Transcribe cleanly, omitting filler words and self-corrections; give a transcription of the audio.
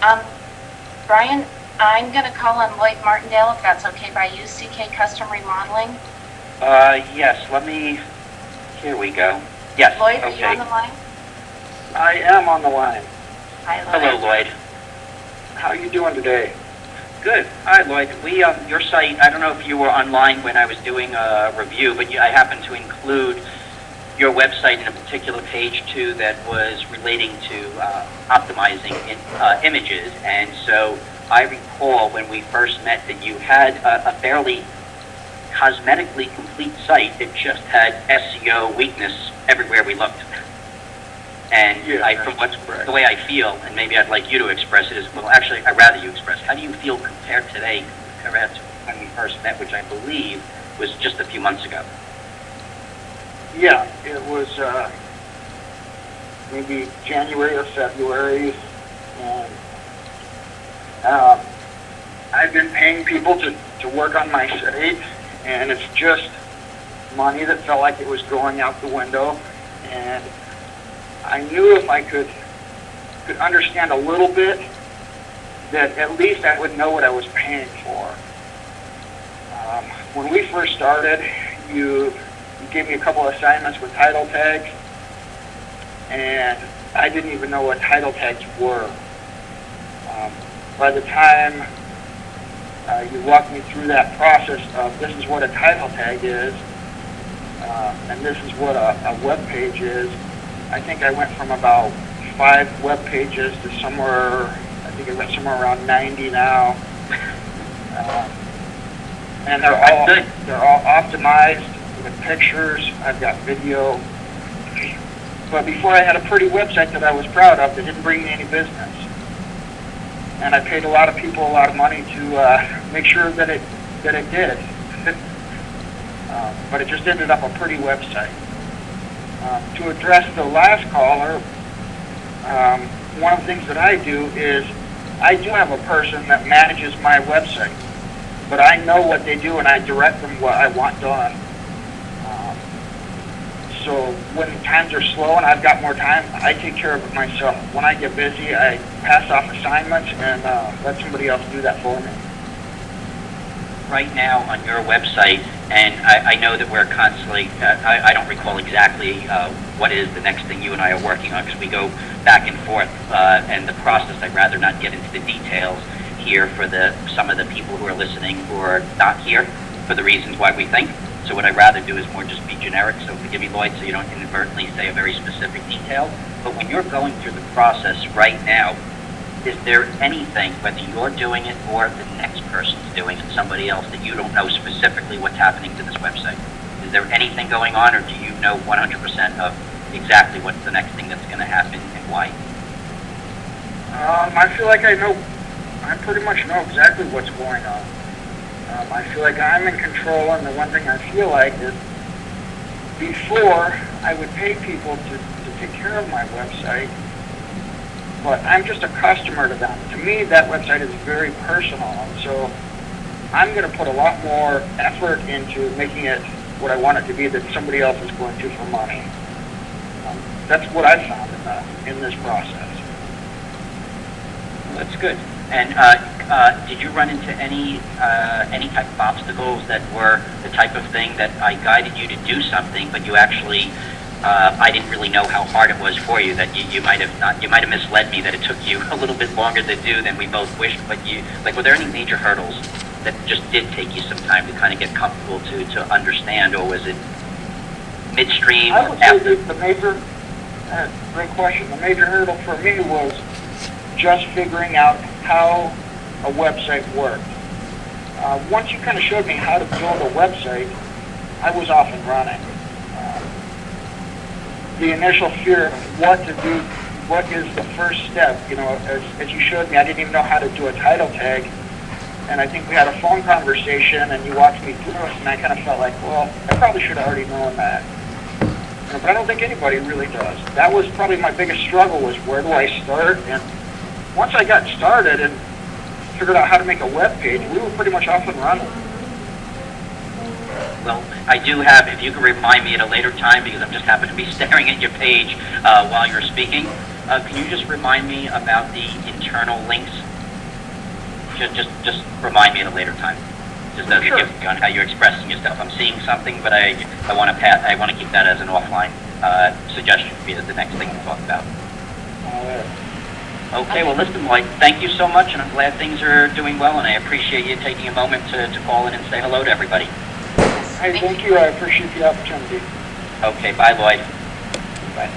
Um, Brian, I'm going to call on Lloyd Martindale, if that's okay by you, CK Custom Remodeling. Yes, here we go. Yes, Lloyd, are okay. you on the line? I am on the line. Hi, Lloyd. Hello, Lloyd. How are you doing today? Good. Hi, Lloyd. Your site, I don't know if you were online when I was doing a review, but I happened to include your website in a particular page, too, that was relating to optimizing images. And so I recall when we first met that you had a fairly cosmetically complete site. It just had SEO weakness everywhere we looked. And Yeah, the way I feel, and maybe I'd like you to express it, is, well, actually, I'd rather you express. How do you feel compared today compared to when we first met, which I believe was just a few months ago? Yeah, it was maybe January or February, and I've been paying people to work on my site, and it's just money that felt like it was going out the window, and I knew if I could understand a little bit, that at least I would know what I was paying for. When we first started, you gave me a couple of assignments with title tags, and I didn't even know what title tags were. By the time you walked me through that process of this is what a title tag is, and this is what a web page is, I think I went from about 5 web pages to I think it went somewhere around 90 now. And they're all optimized with pictures. I've got video. But before I had a pretty website that I was proud of that didn't bring me any business. And I paid a lot of people a lot of money to make sure that it did. But it just ended up a pretty website. To address the last caller, one of the things that I do is I do have a person that manages my website, but I know what they do and I direct them what I want done. So when times are slow and I've got more time, I take care of it myself. When I get busy, I pass off assignments and let somebody else do that for me. Right now on your website, and I know that we're constantly, I don't recall exactly what is the next thing you and I are working on, because we go back and forth, and the process, I'd rather not get into the details here for some of the people who are listening who are not here for the reasons why we think. So what I'd rather do is more just be generic, so forgive me, Lloyd, so you don't inadvertently say a very specific detail. But when you're going through the process right now, is there anything, whether you're doing it or the next person's doing it, somebody else, that you don't know specifically what's happening to this website? Is there anything going on, or do you know 100% of exactly what's the next thing that's going to happen and why? I feel like I pretty much know exactly what's going on. I feel like I'm in control, and the one thing I feel like is before I would pay people to take care of my website, but I'm just a customer to them. To me, that website is very personal, so I'm going to put a lot more effort into making it what I want it to be that somebody else is going to for money. That's what I found in this process. Well, that's good. And did you run into any type of obstacles that were the type of thing that I guided you to do something, but you actually I didn't really know how hard it was for you, that you might have misled me, that it took you a little bit longer to do than we both wished, but were there any major hurdles that just did take you some time to kind of get comfortable to understand, or was it midstream? I would say that the major, great question, the major hurdle for me was just figuring out how a website worked. Once you kind of showed me how to build a website, I was off and running. The initial fear of what to do, what is the first step, as you showed me, I didn't even know how to do a title tag, and I think we had a phone conversation and you walked me through it, and I kind of felt like, well, I probably should have already known that. But I don't think anybody really does. That was probably my biggest struggle, was where do I start? And once I got started and figured out how to make a web page, we were pretty much off and running. Well, I do have, if you can remind me at a later time, because I'm just happen to be staring at your page while you're speaking, can you just remind me about the internal links? Just remind me at a later time. Just as Sure. a gift on how you're expressing yourself. I'm seeing something, but I want to keep that as an offline suggestion for you, the next thing to talk about. All right. Okay, well, listen, Lloyd, thank you so much, and I'm glad things are doing well, and I appreciate you taking a moment to call in and say hello to everybody. Hey, thank you. I appreciate the opportunity. Okay, bye, Lloyd. Bye.